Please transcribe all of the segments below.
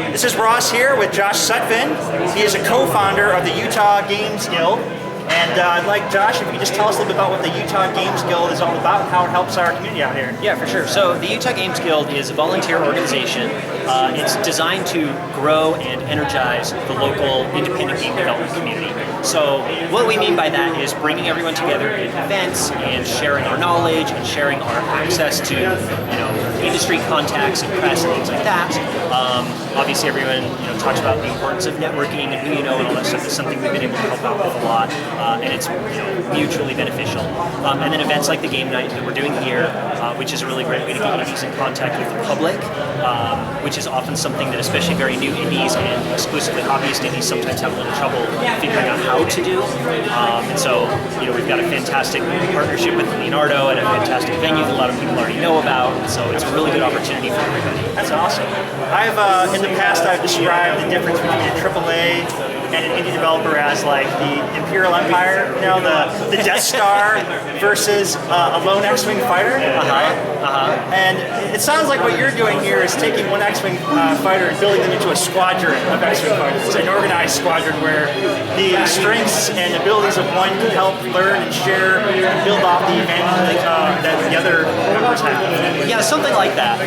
This is Ross here with Josh Sutphin. He is a co-founder of the Utah Games Guild. And I'd like Josh, if you could just tell us a little bit about what the Utah Games Guild is all about and how it helps our community out here. Yeah, for sure. So the Utah Games Guild is a volunteer organization. It's designed to grow and energize the local independent game development community. So what we mean by that is bringing everyone together in events and sharing our knowledge and sharing our access to industry contacts and press and things like that. Obviously everyone talks about the importance of networking and who you know and all that stuff is something we've been able to help out with a lot. And it's mutually beneficial. And then events like the game night that we're doing here, which is a really great way to get indies in contact with the public, which is often something that especially very new indies and exclusively hobbyist indies sometimes have a little trouble figuring out how to do. And so we've got a fantastic partnership with Leonardo and a fantastic venue that a lot of people already know about. So it's a really good opportunity for everybody. That's awesome. In the past I've described the difference between a AAA and an indie developer as like the Imperial Empire, the Death Star versus a lone X-Wing fighter. And it sounds like what you're doing here is taking one X-Wing fighter and building them into a squadron of X-Wing fighters. It's an organized squadron where the strengths and abilities of one can help learn and share and build off the advantage that the other members have. Yeah, something like that.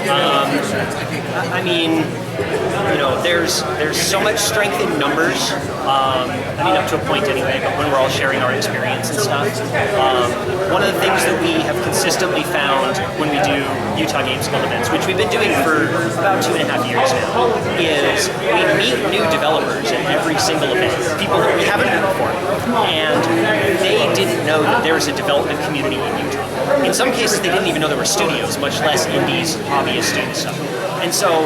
There's so much strength in numbers. Up to a point anyway, but when we're all sharing our experience and stuff. One of the things that we have consistently found when we do Utah Games Guild events, which we've been doing for about 2.5 years now, is we meet new developers at every single event, people that we haven't met before, and they didn't know that there was a development community in Utah. In some cases, they didn't even know there were studios, much less indies, hobbyists doing stuff. And so,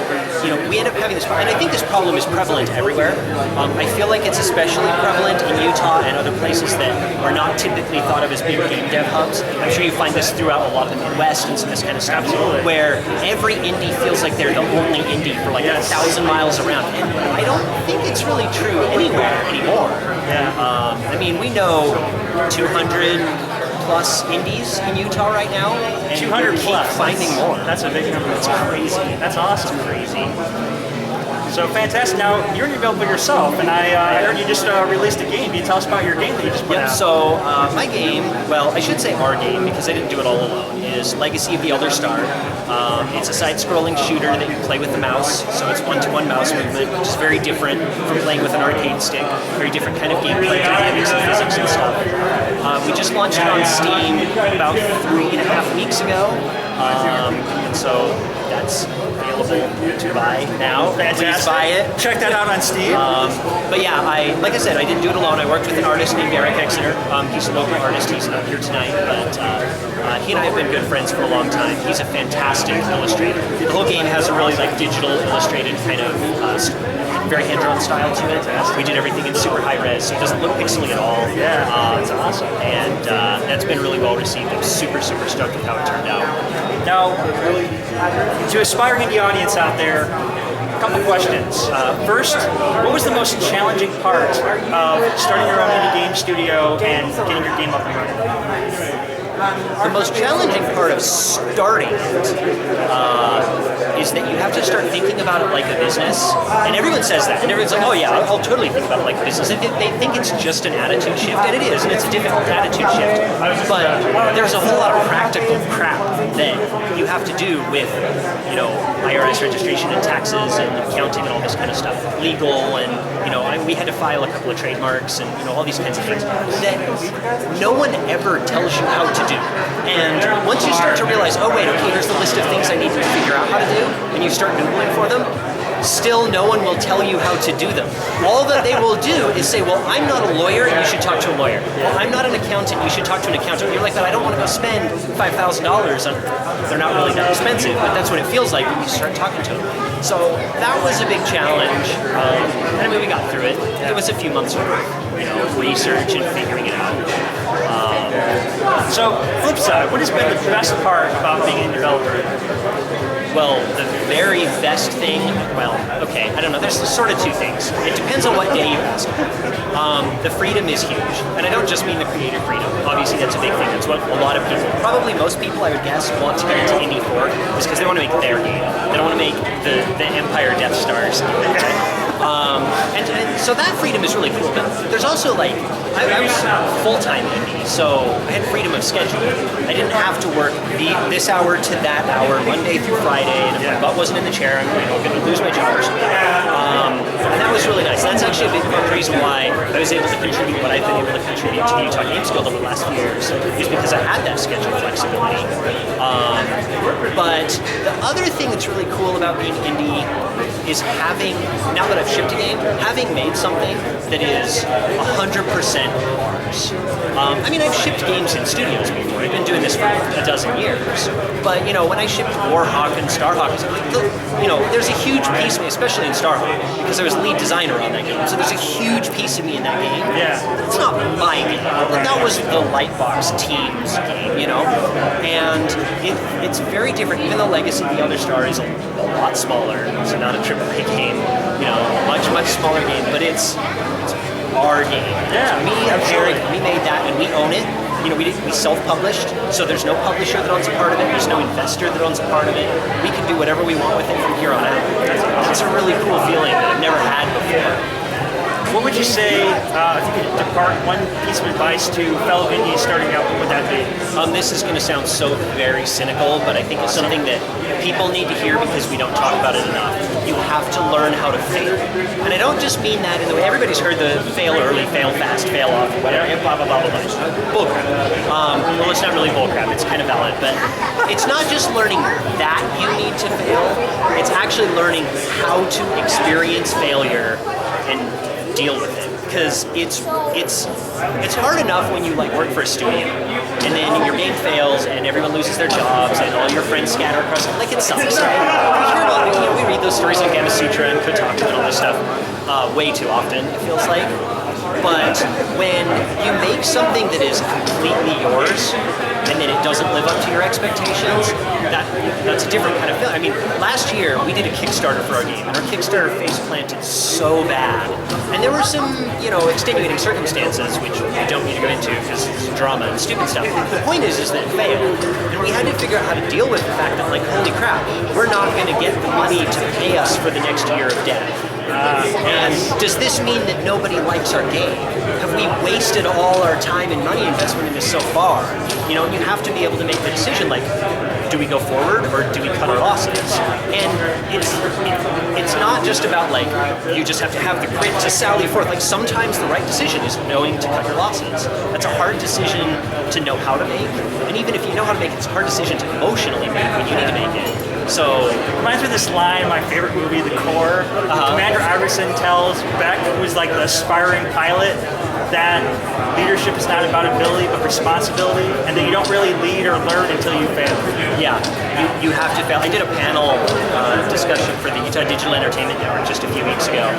we end up having this, and I think this problem is prevalent everywhere. I feel like it's especially prevalent in Utah and other places that are not typically thought of as big game dev hubs. I'm sure you find this throughout a lot of the Midwest and some of this kind of stuff, where every indie feels like they're the only indie for like 1,000 miles around. And I don't think it's really true anywhere anymore. We know 200 plus indies in Utah right now, and 200 plus. Finding more. That's a big number. It's crazy. That's awesome. It's crazy. So fantastic. Now, you're a developer yourself, and I heard you just released a game. Can you tell us about your game that you just put out? So my game, well, I should say our game, because I didn't do it all alone, is Legacy of the Elder Star. It's a side-scrolling shooter that you play with the mouse, so it's one-to-one mouse movement, which is very different from playing with an arcade stick. Very different kind of gameplay dynamics and physics and stuff. We just launched it on Steam about 3.5 weeks ago, and so that's available to buy now. Fantastic. Please buy it. Check that out on Steam. But yeah, like I said, I didn't do it alone. I worked with an artist named Eric Exeter. He's a local artist. He's not here tonight, but he and I have been good friends for a long time. He's a fantastic illustrator. The whole game has a really digital illustrated kind of very hand-drawn style to it. We did everything in super high res, so it doesn't look pixely at all. Yeah, that's awesome. And that's been really well received. I'm super stoked with how it turned out. Now, to aspiring indie audience out there, a couple questions. First, what was the most challenging part of starting your own indie game studio and getting your game up and running? The most challenging part of starting it is that you have to start thinking about it like a business. And everyone says that. And everyone's like, oh yeah, I'll totally think about it like a business. They think it's just an attitude shift, and it is, and it's a difficult attitude shift. But there's a whole lot of practical crap that you have to do with, IRS registration and taxes and accounting and all this kind of stuff. Legal and, we had to file a couple of trademarks and, all these kinds of things that no one ever tells you how to do. And once you start to realize, oh wait, okay, here's the list of things I need to figure out how to do, and you start Googling for them, still no one will tell you how to do them. All that they will do is say, well, I'm not a lawyer, you should talk to a lawyer. Well, I'm not an accountant, you should talk to an accountant. You're like, but I don't want to go spend $5,000 on, they're not really that expensive, but that's what it feels like when you start talking to them. So that was a big challenge. We got through it. It was a few months of research and figuring it out. So, flip side, what has been the best part about being a developer? Well, the very best thing, I don't know, there's sort of two things. It depends on what day you ask. The freedom is huge, and I don't just mean the creative freedom. Obviously, that's a big thing. That's what a lot of people, probably most people, I would guess, want to get into indie for, is because they want to make their game. They don't want to make the Empire Death Stars. So that freedom is really cool. But there's also like, I was full-time indie, so I had freedom of schedule. I didn't have to work this hour to that hour, Monday through Friday, and if my butt wasn't in the chair, I'm going to lose my job or something. And that was really nice. That's actually a big part of the reason why I was able to contribute what I've been able to contribute to the Utah Games Guild over the last few years, is because I had that schedule flexibility. But the other thing that's really cool about being indie is having, now that I've shipped a game, having made something that is 100% ours. I mean, I've shipped games in studios before. I've been doing this for a dozen years. But, when I shipped Warhawk and Starhawk, there's a huge piece of me, especially in Starhawk, because I was lead designer on that game. So there's a huge piece of me in that game. Yeah. It's not my game. That was the Lightbox team's game, And it's very different, even though Legacy of the Elder Star is a lot smaller. It's not a AAA game, much smaller game, but it's our game. Yeah, me and Eric, we made that and we own it. We self-published, so there's no publisher that owns a part of it, there's no investor that owns a part of it. We can do whatever we want with it from here on out. That's a really cool feeling that I've never had before. What would you say, if you could depart one piece of advice to fellow indies starting out, what would that be? This is going to sound so very cynical, but I think it's something that people need to hear because we don't talk about it enough. You have to learn how to fail. And I don't just mean that in the way everybody's heard the fail early, fail fast, fail off, whatever, blah, blah, blah, blah, blah. Bullcrap. Well, it's not really bullcrap, it's kind of valid, but it's not just learning that you need to fail, it's actually learning how to experience failure and deal with it, because it's hard enough when you work for a studio and then your game fails and everyone loses their jobs and all your friends scatter across it sucks, right? We hear about it, we read those stories on Gamma Sutra and Kotaku and all this stuff way too often, it feels like. But when you make something that is completely yours and then it doesn't live up to your expectations, that's a different kind of feeling. I mean, last year we did a Kickstarter for our game, and our Kickstarter face planted so bad. And there were some, extenuating circumstances, which we don't need to go into because it's drama and stupid stuff. The point is that it failed. And we had to figure out how to deal with the fact that, holy crap, we're not going to get the money to pay us for the next year of debt. And does this mean that nobody likes our game? Have we wasted all our time and money investment in this so far? You have to be able to make the decision, do we go forward or do we cut our losses? And it's not just about you just have to have the grit to sally forth. Sometimes the right decision is knowing to cut your losses. That's a hard decision to know how to make. And even if you know how to make it, it's a hard decision to emotionally make when you need to make it. So, reminds me of this line in my favorite movie, The Core. Commander Iverson tells Beck, who's the aspiring pilot, that leadership is not about ability but responsibility, and that you don't really lead or learn until you fail. Yeah, you have to fail. I did a panel discussion for the Utah Digital Entertainment Network just a few weeks ago,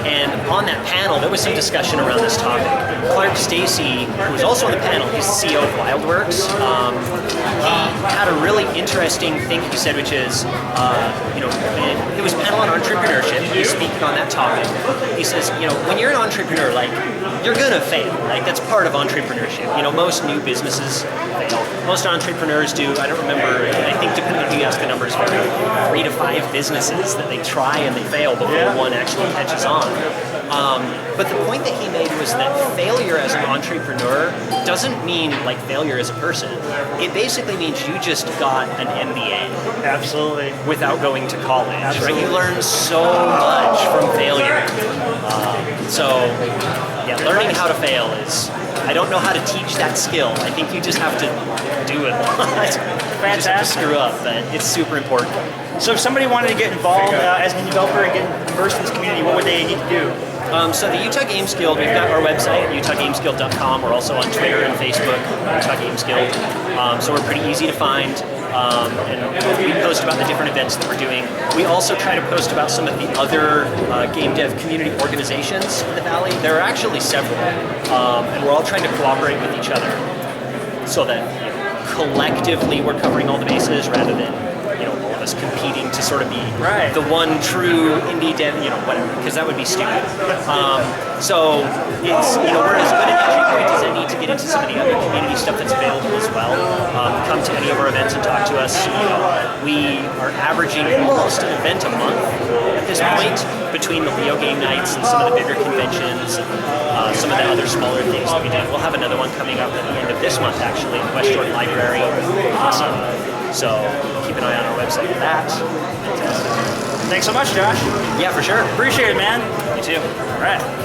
and on that panel there was some discussion around this topic. Clark Stacy, who was also on the panel, he's the CEO of Wildworks, he had a really interesting thing he said, which is, it was a panel on entrepreneurship. He was speaking on that topic. He says, when you're an entrepreneur, you're gonna fail. That's part of entrepreneurship. Most new businesses fail. Most entrepreneurs do. I don't remember. I think depending on who you ask, the numbers vary. 3 to 5 businesses that they try and they fail before one actually catches on. But the point that he made was that failure as an entrepreneur doesn't mean failure as a person. It basically means you just got an MBA. Absolutely. Without going to college, right? You learn so much from failure. Learning how to fail is, I don't know how to teach that skill. I think you just have to do it. Fantastic. You just have to screw up, but it's super important. So if somebody wanted to get involved as an indie developer and get immersed in this community, what would they need to do? So the Utah Games Guild, we've got our website, utahgamesguild.com. We're also on Twitter and Facebook, Utah Games Guild. So we're pretty easy to find. And we post about the different events that we're doing. We also try to post about some of the other game dev community organizations in the Valley. There are actually several, and we're all trying to cooperate with each other so that collectively we're covering all the bases rather than all of us competing to sort of be the one true indie dev, whatever, because that would be stupid. So it's, we're as good at entry point as any to get into some of the other community stuff that's available as well. Come to any of our events and talk to us. We are averaging almost an event a month at this point, between the Leo game nights and some of the bigger conventions, some of the other smaller things that we do. We'll have another one coming up at the end of this month, actually, in the West Jordan Library. Awesome. So keep an eye on our website for that. Thanks so much, Josh. Yeah, for sure. Appreciate it, man. You too. All right.